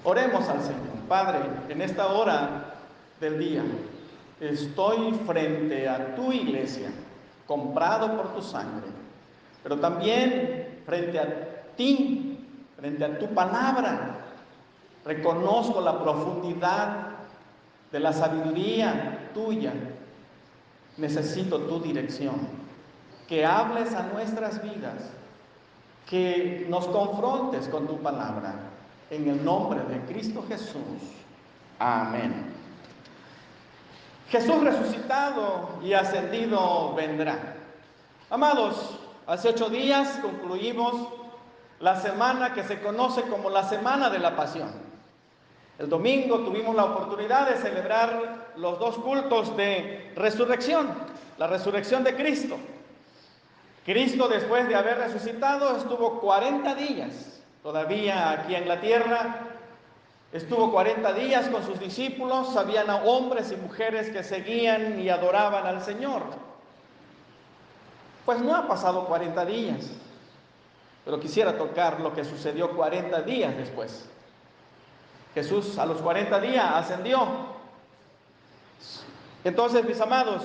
Oremos al Señor. Padre, en esta hora del día, estoy frente a tu iglesia, comprado por tu sangre, pero también frente a ti, frente a tu palabra. Reconozco la profundidad de la sabiduría tuya. Necesito tu dirección, que hables a nuestras vidas, que nos confrontes con tu palabra. En el nombre de Cristo Jesús. Amén. Jesús resucitado y ascendido vendrá. Amados, hace 8 días concluimos la semana que se conoce como la Semana de la Pasión. El domingo tuvimos la oportunidad de celebrar los 2 cultos de resurrección, la resurrección de Cristo. Cristo, después de haber resucitado, estuvo 40 días todavía aquí en la tierra. Estuvo 40 días con sus discípulos. Habían hombres y mujeres que seguían y adoraban al Señor. Pues no ha pasado 40 días, pero quisiera tocar lo que sucedió 40 días después. Jesús a los 40 días ascendió. Entonces, mis amados,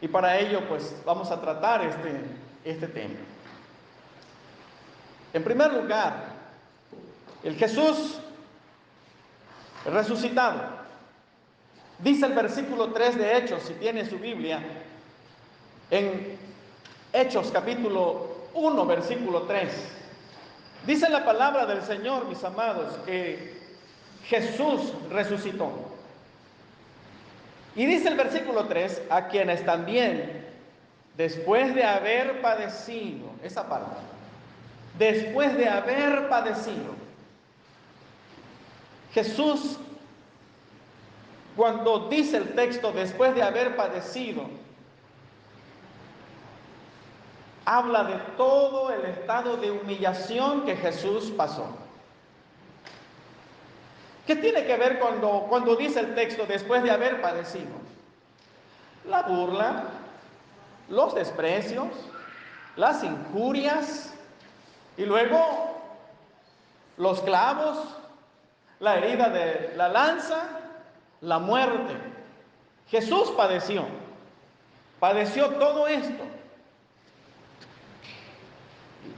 y para ello pues vamos a tratar este tema. En primer lugar, el Jesús resucitado. Dice el versículo 3 de Hechos, si tiene su Biblia, en Hechos capítulo 1, versículo 3. Dice la palabra del Señor, mis amados, que Jesús resucitó. Y dice el versículo 3, a quienes también, después de haber padecido, esa parte, después de haber padecido, Jesús, cuando dice el texto, después de haber padecido, habla de todo el estado de humillación que Jesús pasó. ¿Qué tiene que ver cuando dice el texto, después de haber padecido? La burla, los desprecios, las injurias, y luego los clavos, la herida de la lanza, la muerte. Jesús padeció todo esto.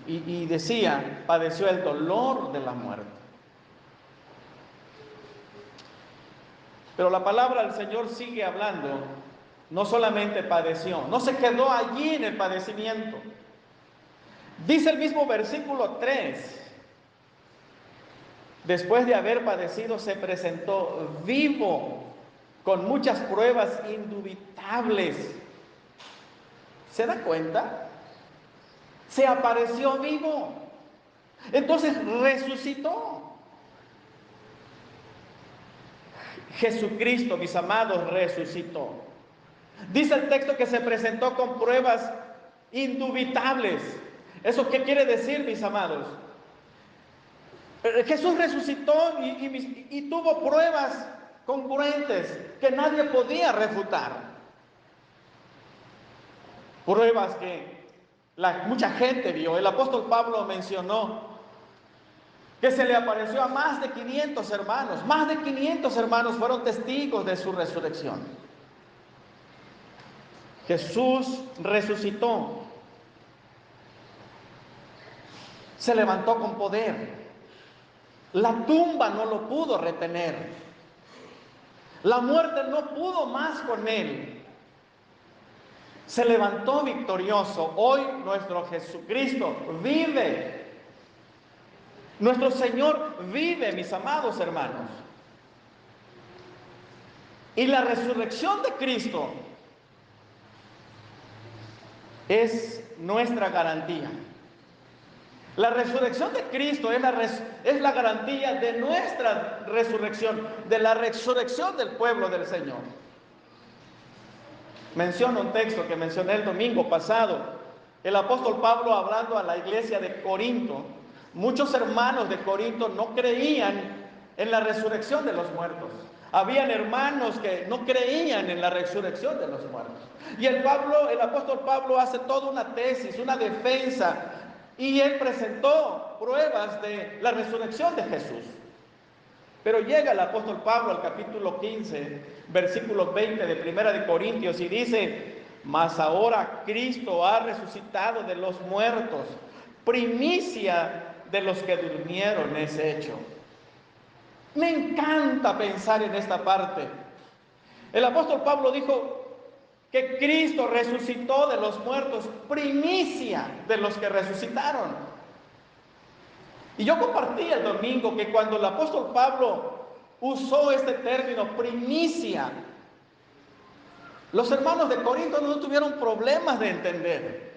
Y decía, padeció el dolor de la muerte. Pero la palabra del Señor sigue hablando. No solamente padeció, no se quedó allí en el padecimiento. Dice el mismo versículo 3, después de haber padecido se presentó vivo, con muchas pruebas indubitables. ¿Se da cuenta? Se apareció vivo. Entonces resucitó. Jesucristo, mis amados, resucitó. Dice el texto que se presentó con pruebas indubitables. ¿Eso qué quiere decir, mis amados? Jesús resucitó y tuvo pruebas congruentes que nadie podía refutar. Pruebas que mucha gente vio. El apóstol Pablo mencionó que se le apareció a más de 500 hermanos. Más de 500 hermanos fueron testigos de su resurrección. Jesús resucitó. Se levantó con poder. La tumba no lo pudo retener. La muerte no pudo más con él. Se levantó victorioso. Hoy nuestro Jesucristo vive. Nuestro Señor vive, mis amados hermanos. Y la resurrección de Cristo es nuestra garantía. La resurrección de Cristo es la garantía de nuestra resurrección, de la resurrección del pueblo del Señor. Menciono un texto que mencioné el domingo pasado. El apóstol Pablo, hablando a la iglesia de Corinto, muchos hermanos de Corinto no creían en la resurrección de los muertos. Habían hermanos que no creían en la resurrección de los muertos. Y el apóstol Pablo hace toda una tesis, una defensa, y él presentó pruebas de la resurrección de Jesús. Pero llega el apóstol Pablo al capítulo 15, versículo 20 de Primera de Corintios y dice: mas ahora Cristo ha resucitado de los muertos, primicia de los que durmieron es hecho. Me encanta pensar en esta parte. El apóstol Pablo dijo que Cristo resucitó de los muertos, primicia de los que resucitaron. Y yo compartí el domingo que cuando el apóstol Pablo usó este término, primicia, los hermanos de Corinto no tuvieron problemas de entender.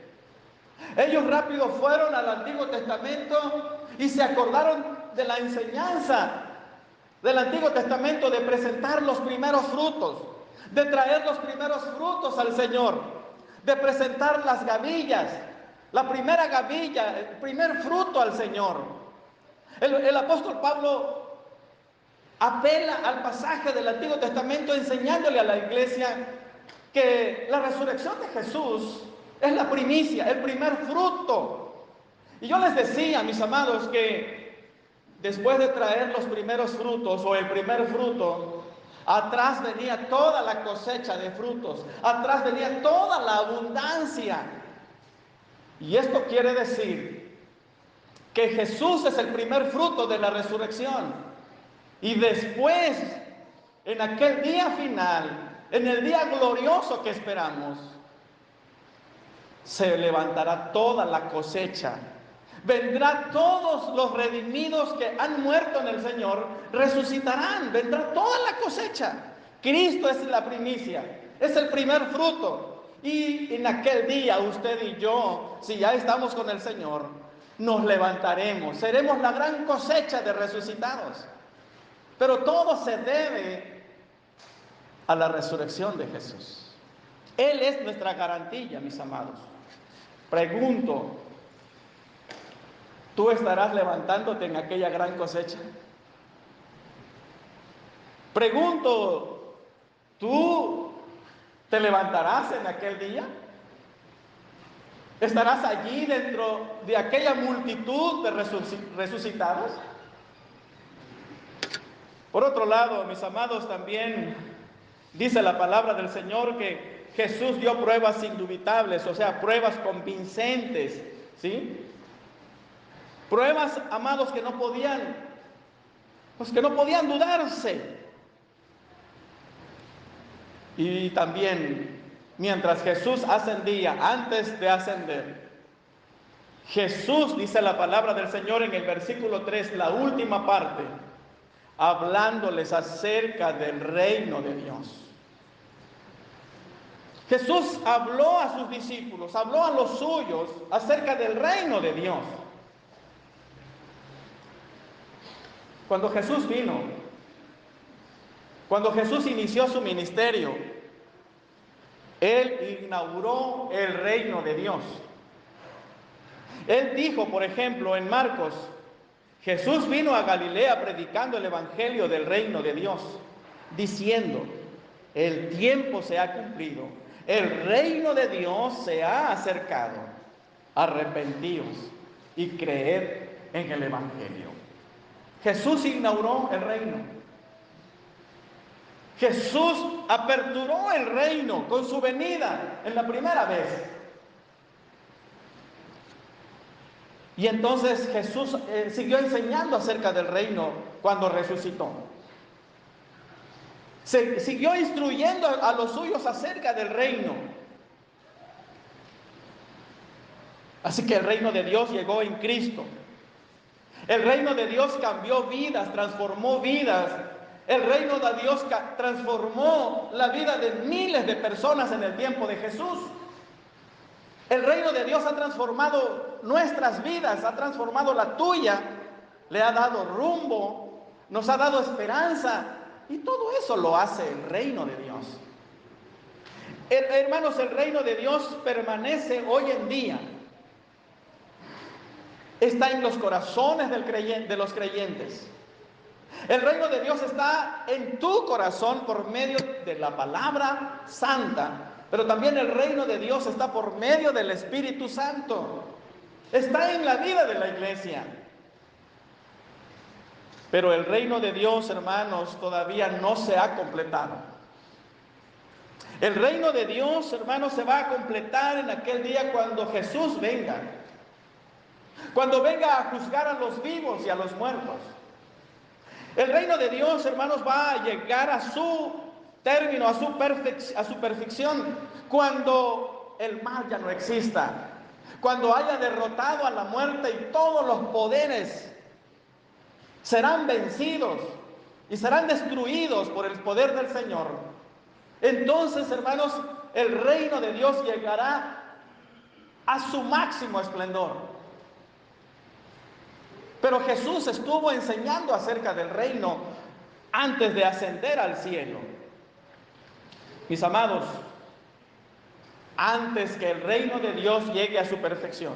Ellos rápido fueron al Antiguo Testamento y se acordaron de la enseñanza del Antiguo Testamento de presentar los primeros frutos, de traer los primeros frutos al Señor, de presentar las gavillas, la primera gavilla, el primer fruto al Señor. El apóstol Pablo apela al pasaje del Antiguo Testamento enseñándole a la iglesia que la resurrección de Jesús es la primicia, el primer fruto. Y yo les decía, mis amados, que después de traer los primeros frutos o el primer fruto, atrás venía toda la cosecha de frutos, atrás venía toda la abundancia. Y esto quiere decir que Jesús es el primer fruto de la resurrección. Y después, en aquel día final, en el día glorioso que esperamos, se levantará toda la cosecha. Vendrá todos los redimidos que han muerto en el Señor, resucitarán, vendrá toda la cosecha. Cristo es la primicia, es el primer fruto. Y en aquel día usted y yo, si ya estamos con el Señor, nos levantaremos, seremos la gran cosecha de resucitados. Pero todo se debe a la resurrección de Jesús. Él es nuestra garantía, mis amados. Pregunto, ¿tú estarás levantándote en aquella gran cosecha? Pregunto, ¿tú te levantarás en aquel día? ¿Estarás allí dentro de aquella multitud de resucitados? Por otro lado, mis amados, también dice la palabra del Señor que Jesús dio pruebas indubitables, o sea, pruebas convincentes, ¿sí? Pruebas, amados, que no podían dudarse. Y también, mientras Jesús ascendía, antes de ascender, Jesús, dice la palabra del Señor en el versículo 3, la última parte, hablándoles acerca del reino de Dios. Jesús habló a sus discípulos, habló a los suyos acerca del reino de Dios. Cuando Jesús vino, cuando Jesús inició su ministerio, Él inauguró el reino de Dios. Él dijo, por ejemplo, en Marcos, Jesús vino a Galilea predicando el evangelio del reino de Dios, diciendo, el tiempo se ha cumplido, el reino de Dios se ha acercado, arrepentíos y creed en el evangelio. Jesús inauguró el reino. Jesús aperturó el reino con su venida en la primera vez. Y entonces Jesús siguió enseñando acerca del reino cuando resucitó. Siguió instruyendo a los suyos acerca del reino. Así que el reino de Dios llegó en Cristo. El reino de Dios cambió vidas, transformó vidas. El reino de Dios transformó la vida de miles de personas en el tiempo de Jesús. El reino de Dios ha transformado nuestras vidas, ha transformado la tuya, le ha dado rumbo, nos ha dado esperanza, y todo eso lo hace el reino de Dios. Hermanos, el reino de Dios permanece hoy en día. Está en los corazones de los creyentes. El reino de Dios está en tu corazón por medio de la palabra santa, pero también el reino de Dios está por medio del Espíritu Santo. Está en la vida de la iglesia. Pero el reino de Dios, hermanos, todavía no se ha completado. El reino de Dios, hermanos, se va a completar en aquel día cuando Jesús venga. Cuando venga a juzgar a los vivos y a los muertos. El reino de Dios, hermanos, va a llegar a su término, a su perfección, cuando el mal ya no exista, cuando haya derrotado a la muerte y todos los poderes serán vencidos y serán destruidos por el poder del Señor. Entonces, hermanos, el reino de Dios llegará a su máximo esplendor. Pero Jesús estuvo enseñando acerca del reino antes de ascender al cielo. Mis amados, antes que el reino de Dios llegue a su perfección,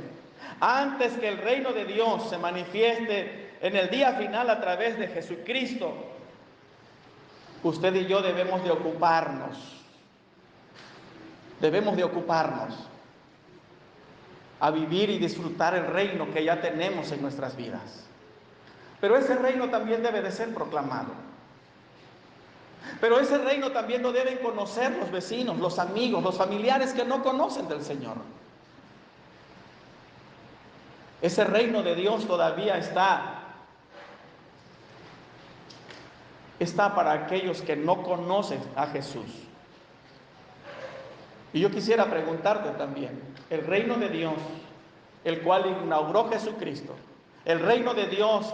antes que el reino de Dios se manifieste en el día final a través de Jesucristo, usted y yo debemos de ocuparnos a vivir y disfrutar el reino que ya tenemos en nuestras vidas. Pero ese reino también debe de ser proclamado. Pero ese reino también lo deben conocer los vecinos, los amigos, los familiares que no conocen del Señor. Ese reino de Dios todavía está para aquellos que no conocen a Jesús. Y yo quisiera preguntarte también, el reino de Dios, el cual inauguró Jesucristo, el reino de Dios,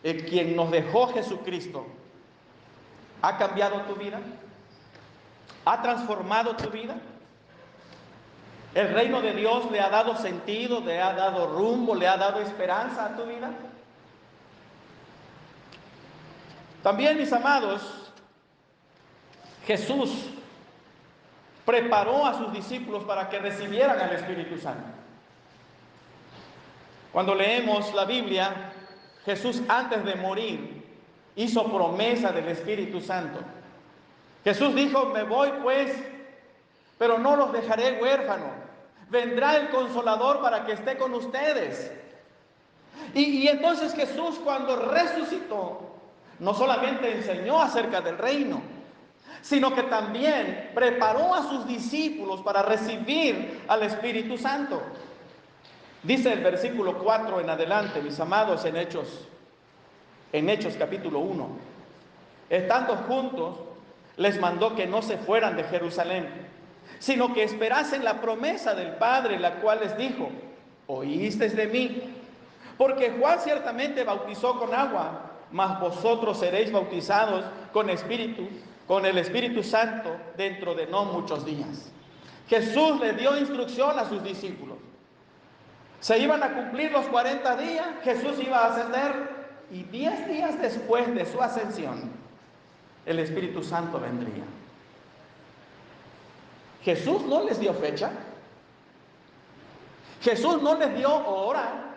quien nos dejó Jesucristo, ¿ha cambiado tu vida? ¿Ha transformado tu vida? ¿El reino de Dios le ha dado sentido, le ha dado rumbo, le ha dado esperanza a tu vida? También, mis amados, Jesús preparó a sus discípulos para que recibieran al Espíritu Santo. Cuando leemos la Biblia, Jesús antes de morir hizo promesa del Espíritu Santo. Jesús dijo: me voy pues, pero no los dejaré huérfanos. Vendrá el Consolador para que esté con ustedes. Y entonces Jesús, cuando resucitó, no solamente enseñó acerca del reino, sino que también preparó a sus discípulos para recibir al Espíritu Santo. Dice el versículo 4 en adelante, mis amados, en Hechos capítulo 1. Estando juntos, les mandó que no se fueran de Jerusalén, sino que esperasen la promesa del Padre, la cual les dijo: oísteis de mí, porque Juan ciertamente bautizó con agua, mas vosotros seréis bautizados con el Espíritu Santo dentro de no muchos días. Jesús les dio instrucción a sus discípulos. Se iban a cumplir los 40 días, Jesús iba a ascender, y 10 días después de su ascensión, el Espíritu Santo vendría. Jesús no les dio fecha. Jesús no les dio hora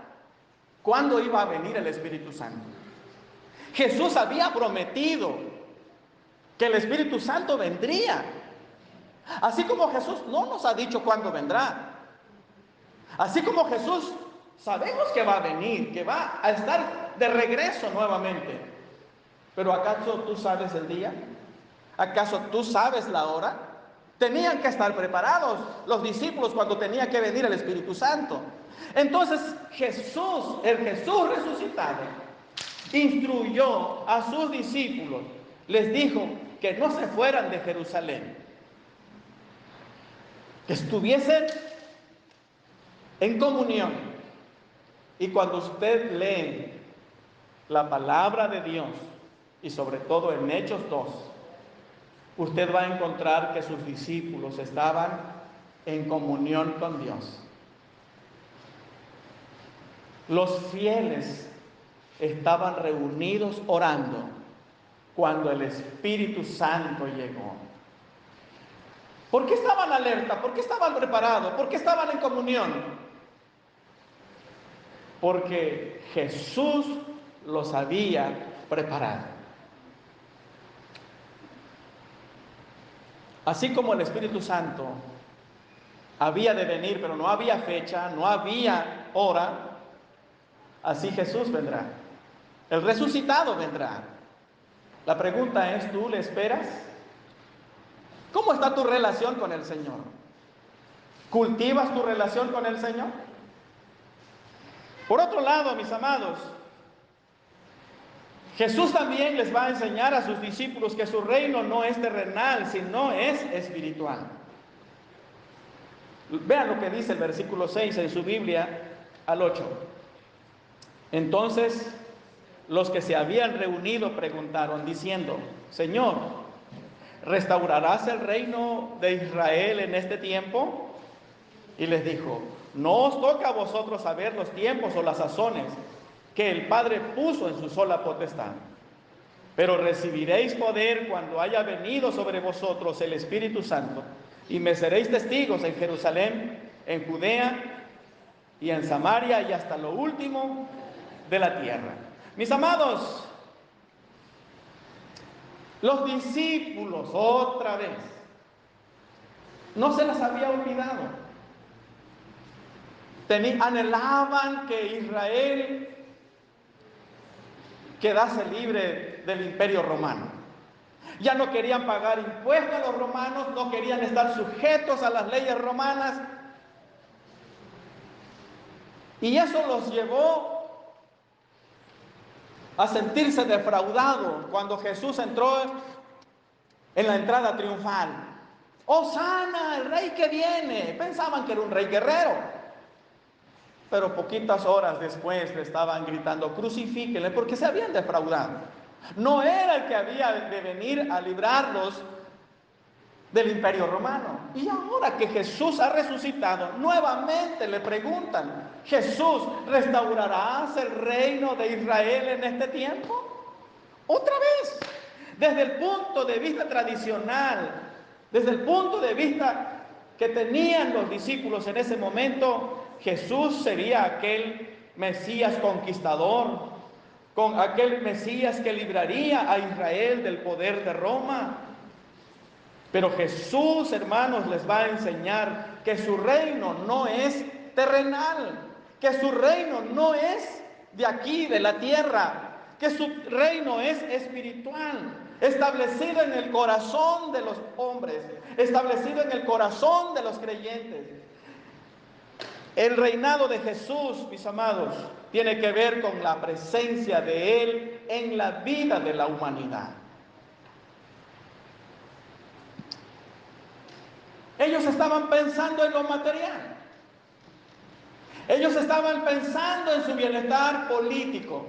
cuándo iba a venir el Espíritu Santo. Jesús había prometido que el Espíritu Santo vendría. Así como Jesús no nos ha dicho cuándo vendrá. Así como Jesús sabemos que va a venir, que va a estar de regreso nuevamente. Pero ¿acaso tú sabes el día? ¿Acaso tú sabes la hora? Tenían que estar preparados los discípulos cuando tenía que venir el Espíritu Santo. Entonces Jesús, el Jesús resucitado, instruyó a sus discípulos, les dijo que no se fueran de Jerusalén, que estuviesen en comunión. Y cuando usted lee la palabra de Dios, y sobre todo en Hechos 2, usted va a encontrar que sus discípulos estaban en comunión con Dios. Los fieles estaban reunidos orando cuando el Espíritu Santo llegó. ¿Por qué estaban alerta? ¿Por qué estaban preparados? ¿Por qué estaban en comunión? Porque Jesús los había preparado. Así como el Espíritu Santo había de venir, pero no había fecha, no había hora, así Jesús vendrá. El resucitado vendrá. La pregunta es, ¿tú le esperas? ¿Cómo está tu relación con el Señor? ¿Cultivas tu relación con el Señor? Por otro lado, mis amados, Jesús también les va a enseñar a sus discípulos que su reino no es terrenal, sino es espiritual. Vean lo que dice el versículo 6 en su Biblia al 8. Entonces, los que se habían reunido preguntaron, diciendo, Señor, ¿restaurarás el reino de Israel en este tiempo? Y les dijo, no os toca a vosotros saber los tiempos o las sazones que el Padre puso en su sola potestad. Pero recibiréis poder cuando haya venido sobre vosotros el Espíritu Santo, y me seréis testigos en Jerusalén, en Judea y en Samaria y hasta lo último de la tierra. Mis amados, los discípulos otra vez no se les había olvidado. Anhelaban que Israel quedase libre del imperio romano. Ya no querían pagar impuestos a los romanos, no querían estar sujetos a las leyes romanas. Y eso los llevó a sentirse defraudados cuando Jesús entró en la entrada triunfal. ¡Hosana, el rey que viene! Pensaban que era un rey guerrero. Pero poquitas horas después le estaban gritando, crucifíquenle, porque se habían defraudado. No era el que había de venir a librarlos del imperio romano. Y ahora que Jesús ha resucitado, nuevamente le preguntan, Jesús, ¿restaurarás el reino de Israel en este tiempo? Otra vez, desde el punto de vista tradicional, desde el punto de vista que tenían los discípulos en ese momento, Jesús sería aquel Mesías conquistador, con aquel Mesías que libraría a Israel del poder de Roma. Pero Jesús, hermanos, les va a enseñar que su reino no es terrenal, que su reino no es de aquí, de la tierra, que su reino es espiritual, establecido en el corazón de los hombres, establecido en el corazón de los creyentes. El reinado de Jesús, mis amados, tiene que ver con la presencia de Él en la vida de la humanidad. Ellos estaban pensando en lo material. Ellos estaban pensando en su bienestar político.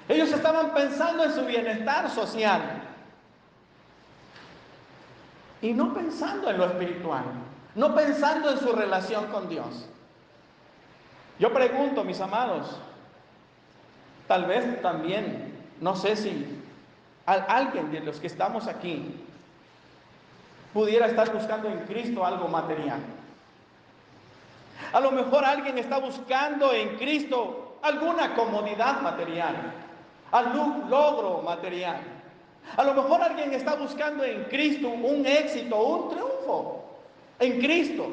Ellos estaban pensando en su bienestar social. Y no pensando en lo espiritual. No pensando en su relación con Dios. Yo pregunto, mis amados, tal vez también, no sé si alguien de los que estamos aquí pudiera estar buscando en Cristo algo material. A lo mejor alguien está buscando en Cristo alguna comodidad material, algún logro material. A lo mejor alguien está buscando en Cristo un éxito, un triunfo en Cristo.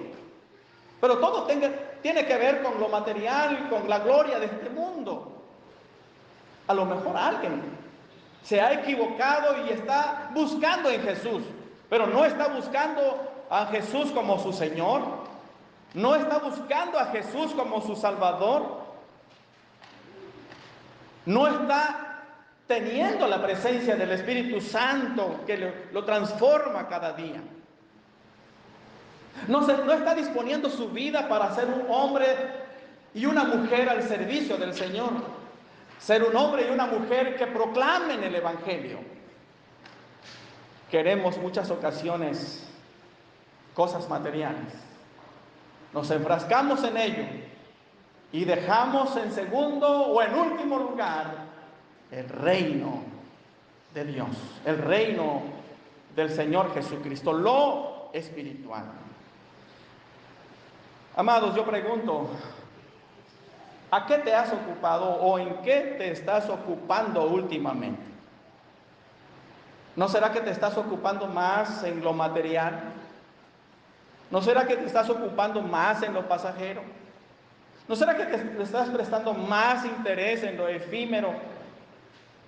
Pero todo tiene que ver con lo material, con la gloria de este mundo. A lo mejor alguien se ha equivocado y está buscando en Jesús, pero no está buscando a Jesús como su Señor, no está buscando a Jesús como su Salvador, no está teniendo la presencia del Espíritu Santo que lo transforma cada día. No está disponiendo su vida para ser un hombre y una mujer al servicio del Señor. Ser un hombre y una mujer que proclamen el Evangelio. Queremos muchas ocasiones cosas materiales. Nos enfrascamos en ello y dejamos en segundo o en último lugar el reino de Dios, el reino del Señor Jesucristo, lo espiritual. Amados, yo pregunto, ¿a qué te has ocupado o en qué te estás ocupando últimamente? ¿No será que te estás ocupando más en lo material? ¿No será que te estás ocupando más en lo pasajero? ¿No será que te estás prestando más interés en lo efímero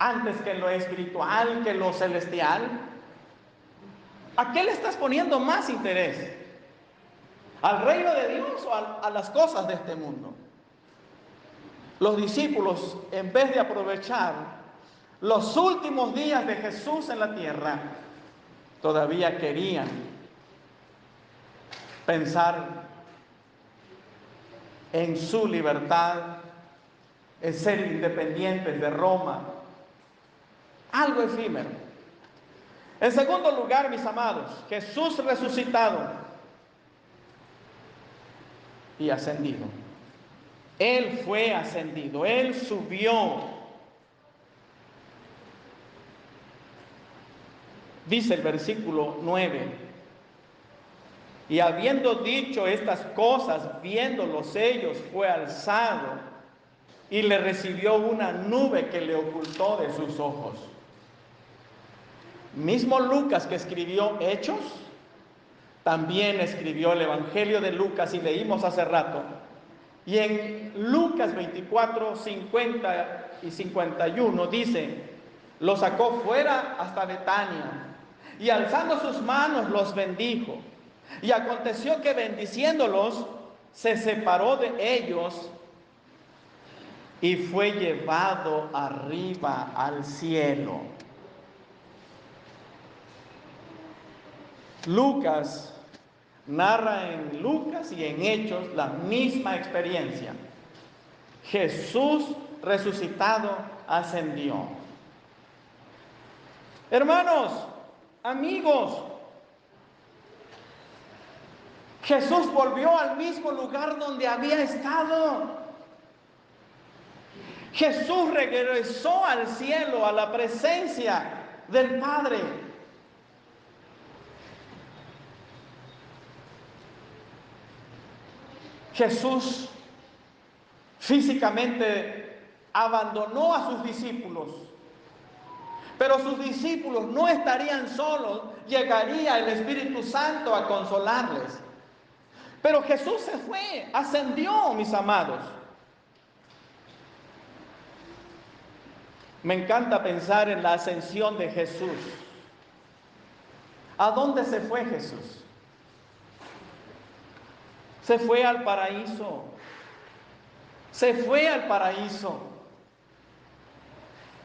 antes que en lo espiritual, que en lo celestial? ¿A qué le estás poniendo más interés? ¿Al reino de Dios o a las cosas de este mundo? Los discípulos, en vez de aprovechar los últimos días de Jesús en la tierra, todavía querían pensar en su libertad, en ser independientes de Roma, algo efímero. En segundo lugar, mis amados, Jesús resucitado y ascendido. Él fue ascendido, Él subió. Dice el versículo 9: y habiendo dicho estas cosas, viéndolos ellos, fue alzado y le recibió una nube que le ocultó de sus ojos. Mismo Lucas, que escribió Hechos, también escribió el Evangelio de Lucas, y leímos hace rato. Y en Lucas 24, 50 y 51 dice: lo sacó fuera hasta Betania, y alzando sus manos los bendijo. Y aconteció que bendiciéndolos, se separó de ellos y fue llevado arriba al cielo. Lucas narra en Lucas y en Hechos la misma experiencia. Jesús resucitado ascendió. Hermanos, amigos, Jesús volvió al mismo lugar donde había estado. Jesús regresó al cielo, a la presencia del Padre. Jesús físicamente abandonó a sus discípulos, pero sus discípulos no estarían solos, llegaría el Espíritu Santo a consolarles. Pero Jesús se fue, ascendió, mis amados. Me encanta pensar en la ascensión de Jesús. ¿A dónde se fue Jesús? Se fue al paraíso. Se fue al paraíso.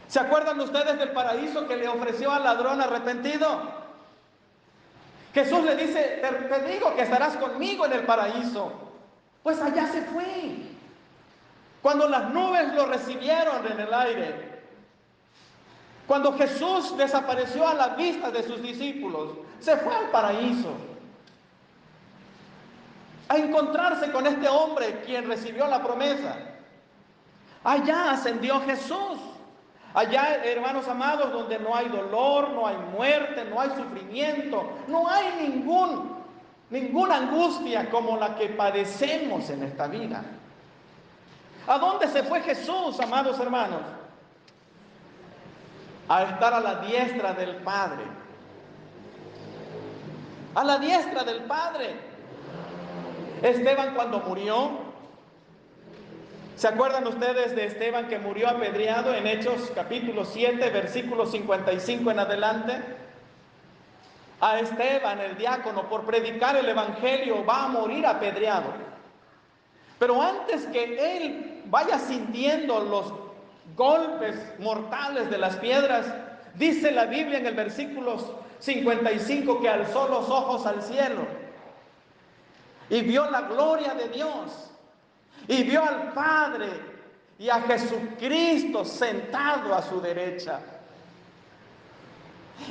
¿Se acuerdan ustedes del paraíso que le ofreció al ladrón arrepentido? Jesús le dice: te digo que estarás conmigo en el paraíso. Pues allá se fue. Cuando las nubes lo recibieron en el aire, cuando Jesús desapareció a la vista de sus discípulos, se fue al paraíso a encontrarse con este hombre quien recibió la promesa. Allá ascendió Jesús. Allá, hermanos amados, donde no hay dolor, no hay muerte, no hay sufrimiento, no hay ninguna angustia como la que padecemos en esta vida. ¿A dónde se fue Jesús, amados hermanos? A estar a la diestra del Padre. A la diestra del Padre. Esteban, cuando murió, ¿se acuerdan ustedes de Esteban que murió apedreado en Hechos capítulo 7, versículo 55 en adelante? A Esteban, el diácono, por predicar el evangelio, va a morir apedreado. Pero antes que él vaya sintiendo los golpes mortales de las piedras, dice la Biblia en el versículo 55 que alzó los ojos al cielo y vio la gloria de Dios, y vio al Padre y a Jesucristo sentado a su derecha.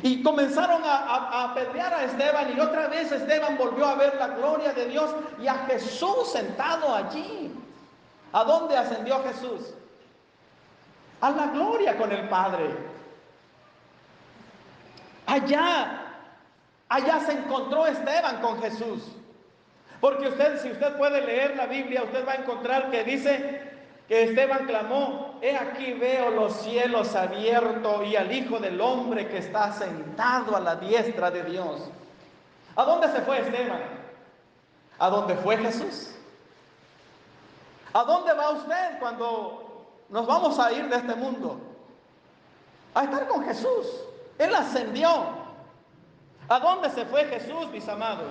Y comenzaron a apedrear a Esteban, y otra vez Esteban volvió a ver la gloria de Dios y a Jesús sentado allí. ¿A dónde ascendió Jesús? A la gloria con el Padre. Allá se encontró Esteban con Jesús. Porque si usted puede leer la Biblia, usted va a encontrar que dice que Esteban clamó: he aquí veo los cielos abiertos y al Hijo del Hombre que está sentado a la diestra de Dios. ¿A dónde se fue Esteban? ¿A dónde fue Jesús? ¿A dónde va usted cuando nos vamos a ir de este mundo? a estar con Jesús. Él ascendió. ¿A dónde se fue Jesús, mis amados?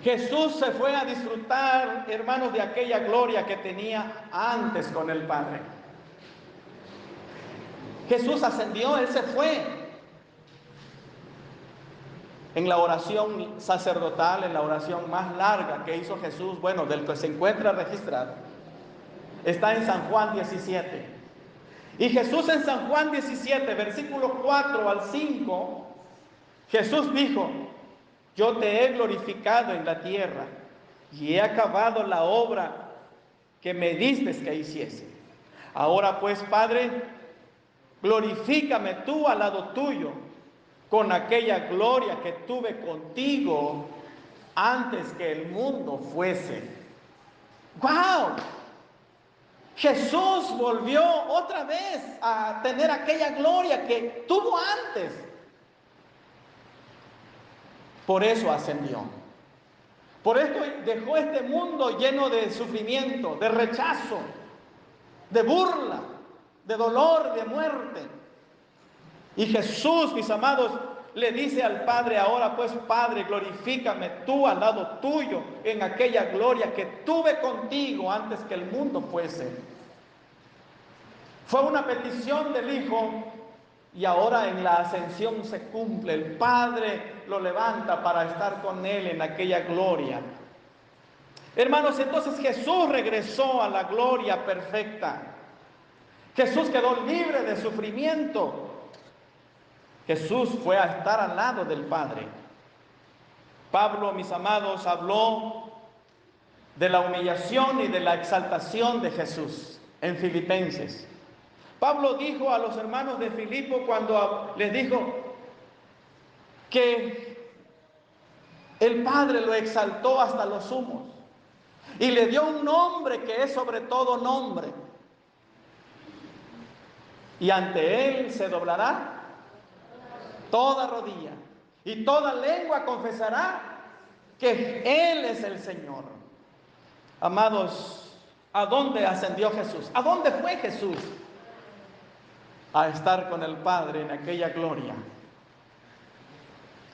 Jesús se fue a disfrutar, hermanos, de aquella gloria que tenía antes con el Padre. Jesús ascendió, Él se fue. En la oración sacerdotal, en la oración más larga que hizo Jesús, bueno, del que se encuentra registrado, está en San Juan 17. Y Jesús en San Juan 17, versículos 4 al 5, Jesús dijo: yo te he glorificado en la tierra y he acabado la obra que me diste que hiciese. Ahora pues, Padre, glorifícame tú al lado tuyo con aquella gloria que tuve contigo antes que el mundo fuese. ¡Wow! Jesús volvió otra vez a tener aquella gloria que tuvo antes. Por eso ascendió. Por esto dejó este mundo lleno de sufrimiento, de rechazo, de burla, de dolor, de muerte. Y Jesús, mis amados, le dice al Padre: ahora pues, Padre, glorifícame tú al lado tuyo en aquella gloria que tuve contigo antes que el mundo fuese. Fue una petición del Hijo y ahora en la ascensión se cumple. El Padre lo levanta para estar con Él en aquella gloria. Hermanos, entonces Jesús regresó a la gloria perfecta. Jesús quedó libre de sufrimiento. Jesús fue a estar al lado del Padre. Pablo, mis amados, habló de la humillación y de la exaltación de Jesús en Filipenses. Pablo dijo a los hermanos de Filipo, cuando les dijo que el Padre lo exaltó hasta los sumos y le dio un nombre que es sobre todo nombre, y ante Él se doblará toda rodilla y toda lengua confesará que Él es el Señor. Amados, ¿a dónde ascendió Jesús? ¿A dónde fue Jesús? A estar con el Padre en aquella gloria.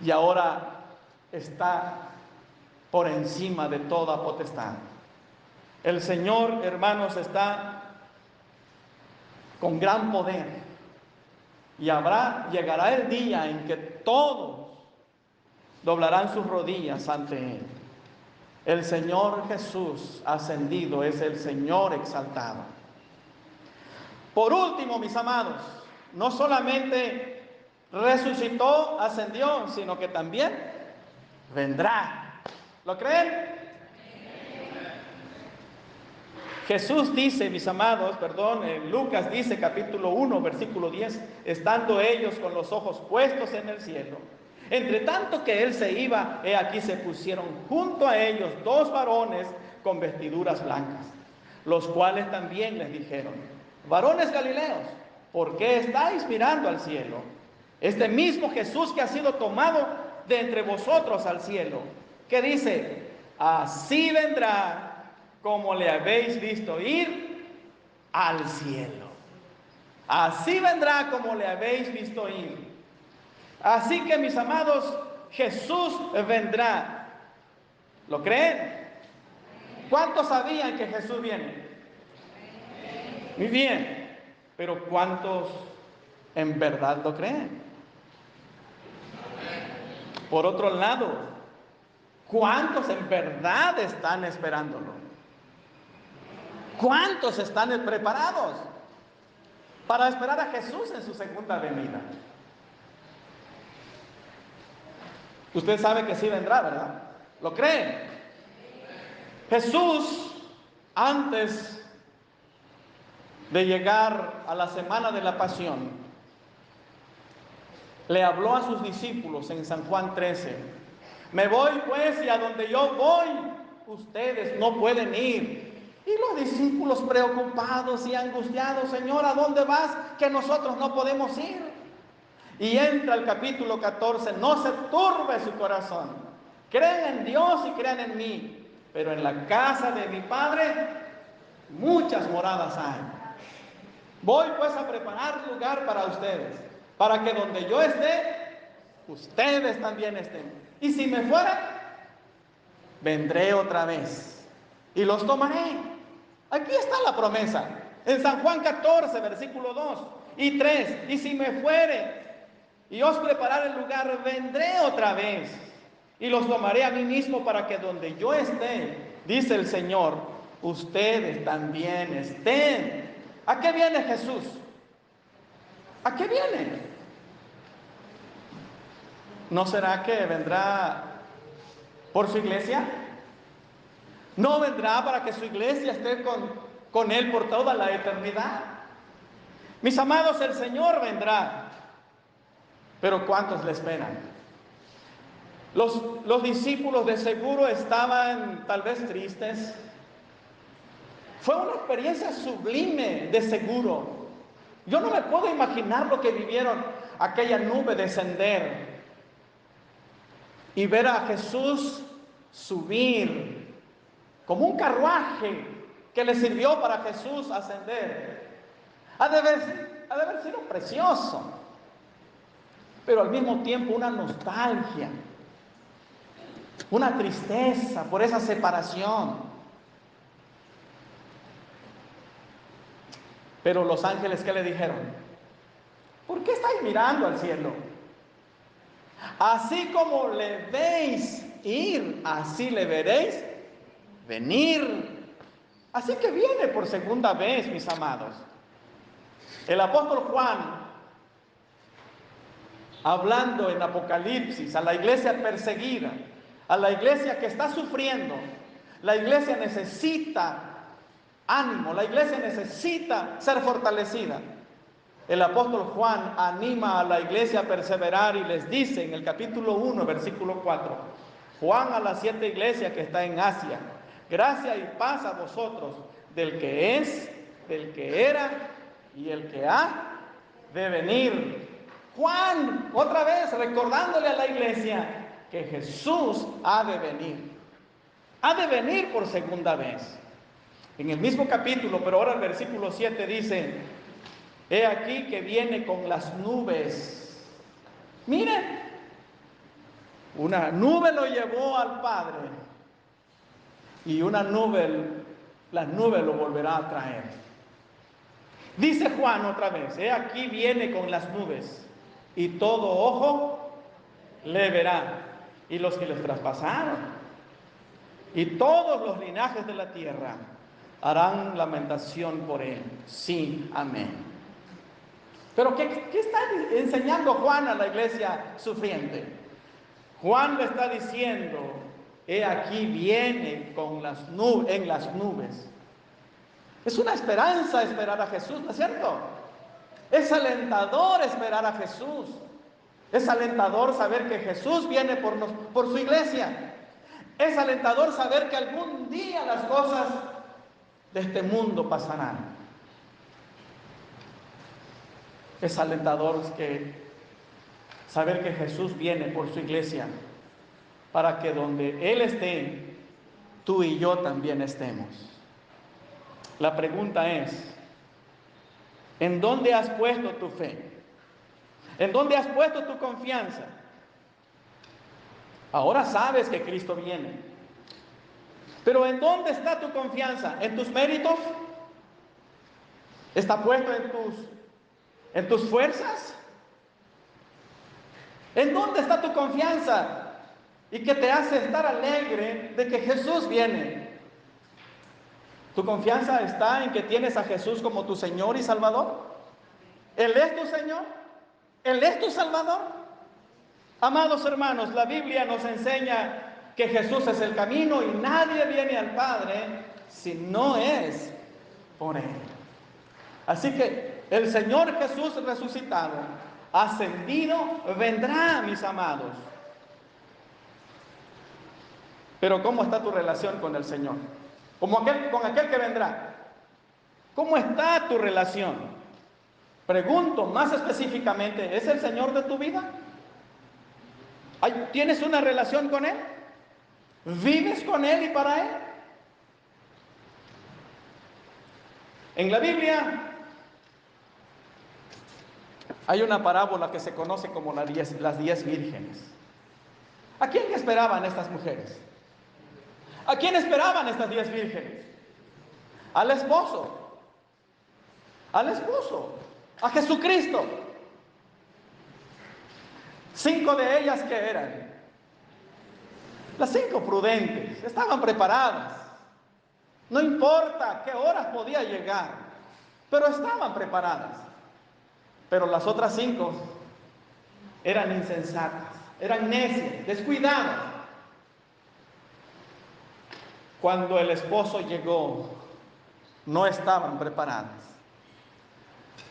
Y ahora está por encima de toda potestad. El Señor, hermanos, está con gran poder. Y llegará el día en que todos doblarán sus rodillas ante Él. El Señor Jesús ascendido es el Señor exaltado. Por último, mis amados, no solamente resucitó, ascendió, sino que también vendrá. ¿Lo creen? Jesús dice, mis amados, Lucas dice, capítulo 1, versículo 10, estando ellos con los ojos puestos en el cielo, entre tanto que Él se iba, he aquí se pusieron junto a ellos dos varones con vestiduras blancas, los cuales también les dijeron: varones galileos, ¿por qué estáis mirando al cielo? Este mismo Jesús que ha sido tomado de entre vosotros al cielo, que dice: así vendrá como le habéis visto ir al cielo. Así vendrá como le habéis visto ir. Así que, mis amados, Jesús vendrá. ¿Lo creen? ¿Cuántos sabían que Jesús viene? Muy bien, pero ¿cuántos en verdad lo creen? Por otro lado, ¿cuántos en verdad están esperándolo? ¿Cuántos están preparados para esperar a Jesús en su segunda venida? Usted sabe que sí vendrá, ¿verdad? ¿Lo creen? Jesús, antes de llegar a la semana de la pasión, le habló a sus discípulos en San Juan 13: me voy pues, y a donde yo voy, ustedes no pueden ir. Y los discípulos preocupados y angustiados: Señor, ¿a dónde vas que nosotros no podemos ir? Y entra el capítulo 14: no se turbe su corazón, crean en Dios y crean en mí, pero en la casa de mi Padre muchas moradas hay. Voy pues a preparar lugar para ustedes, para que donde yo esté, ustedes también estén. Y si me fuera, vendré otra vez y los tomaré. Aquí está la promesa. En San Juan 14, versículo 2 y 3. Y si me fuere y os prepararé el lugar, vendré otra vez y los tomaré a mí mismo, para que donde yo esté, dice el Señor, ustedes también estén. ¿A qué viene Jesús? ¿A qué viene? ¿No será que vendrá por su iglesia? ¿No vendrá para que su iglesia esté con Él por toda la eternidad? Mis amados, el Señor vendrá, pero ¿cuántos le esperan? Los discípulos de seguro estaban tal vez tristes. Fue una experiencia sublime, de seguro. Yo no me puedo imaginar lo que vivieron, aquella nube descender y ver a Jesús subir como un carruaje que le sirvió para Jesús ascender. Ha de haber sido precioso, pero al mismo tiempo una nostalgia, una tristeza por esa separación. Pero los ángeles, ¿qué le dijeron? ¿Por qué estáis mirando al cielo? Así como le veis ir, así le veréis venir. Así que viene por segunda vez, mis amados. El apóstol Juan, hablando en Apocalipsis a la iglesia perseguida, a la iglesia que está sufriendo, la iglesia necesita ánimo, la iglesia necesita ser fortalecida. El apóstol Juan anima a la iglesia a perseverar y les dice en el capítulo 1, versículo 4, Juan a las 7 iglesias que está en Asia, gracia y paz a vosotros, del que es, del que era y el que ha de venir. Juan, otra vez recordándole a la iglesia que Jesús ha de venir por segunda vez. En el mismo capítulo, pero ahora el versículo 7 dice, he aquí que viene con las nubes. Miren, una nube lo llevó al Padre y una nube, la nube lo volverá a traer. Dice Juan otra vez, he aquí viene con las nubes y todo ojo le verá, y los que les traspasaron y todos los linajes de la tierra harán lamentación por él. Sí, amén. Pero ¿qué está enseñando Juan a la iglesia sufriente? Juan le está diciendo, he aquí viene con las nubes, en las nubes. Es una esperanza esperar a Jesús, ¿no es cierto? Es alentador esperar a Jesús. Es alentador saber que Jesús viene por su iglesia. Es alentador saber que algún día las cosas de este mundo pasarán. Es alentador saber que Jesús viene por su iglesia, para que donde Él esté, tú y yo también estemos. La pregunta es, ¿en dónde has puesto tu fe? ¿En dónde has puesto tu confianza? Ahora sabes que Cristo viene, pero ¿en dónde está tu confianza? ¿En tus méritos? ¿Está puesto en tus fuerzas? ¿En dónde está tu confianza? ¿Y qué te hace estar alegre de que Jesús viene? ¿Tu confianza está en que tienes a Jesús como tu Señor y Salvador? ¿Él es tu Señor? ¿Él es tu Salvador? Amados hermanos, la Biblia nos enseña que Jesús es el camino y nadie viene al Padre si no es por Él. Así que el Señor Jesús resucitado, ascendido, vendrá, mis amados. Pero ¿cómo está tu relación con el Señor? Con aquel que vendrá. ¿Cómo está tu relación? Pregunto más específicamente, ¿es el Señor de tu vida? ¿Tienes una relación con Él? ¿Vives con Él y para Él? En la Biblia Hay una parábola que se conoce como las 10 vírgenes. ¿A quién esperaban estas mujeres? ¿A quién esperaban estas 10 vírgenes? Al esposo. Al esposo. A Jesucristo. 5 de ellas, ¿qué eran? Las 5 prudentes. Estaban preparadas. No importa qué horas podía llegar, pero estaban preparadas. Pero las otras 5 eran insensatas, eran necias, descuidadas. Cuando el esposo llegó, no estaban preparadas.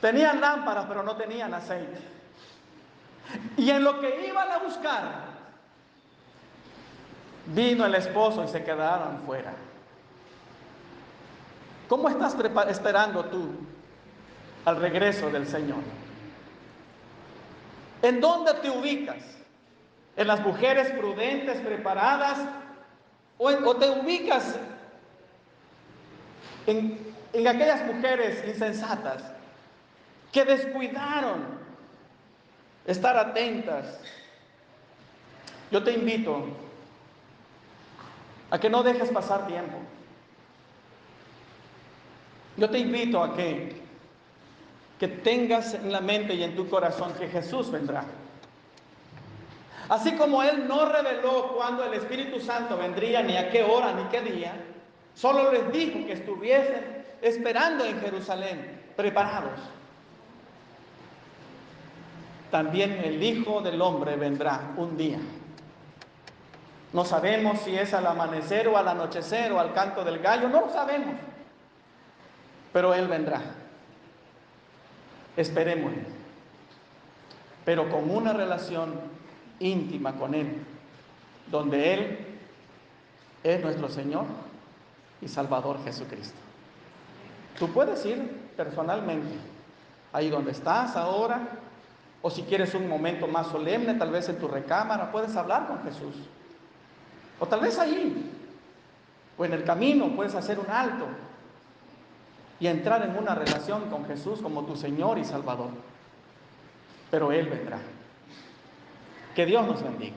Tenían lámparas, pero no tenían aceite. Y en lo que iban a buscar, vino el esposo y se quedaron fuera. ¿Cómo estás esperando tú al regreso del Señor? ¿En dónde te ubicas? ¿En las mujeres prudentes, preparadas? ¿O te ubicas en aquellas mujeres insensatas que descuidaron estar atentas? Yo te invito a que no dejes pasar tiempo. Yo te invito a que tengas en la mente y en tu corazón que Jesús vendrá. Así como Él no reveló cuándo el Espíritu Santo vendría, ni a qué hora, ni qué día, solo les dijo que estuviesen esperando en Jerusalén, preparados. También el Hijo del Hombre vendrá un día. No sabemos si es al amanecer o al anochecer o al canto del gallo, no lo sabemos. Pero Él vendrá. Esperémosle. Pero con una relación íntima con Él, donde Él es nuestro Señor y Salvador Jesucristo. Tú puedes ir personalmente, ahí donde estás ahora, o si quieres un momento más solemne, tal vez en tu recámara, puedes hablar con Jesús. O tal vez ahí, o en el camino, puedes hacer un alto y entrar en una relación con Jesús como tu Señor y Salvador. Pero Él vendrá. Que Dios nos bendiga.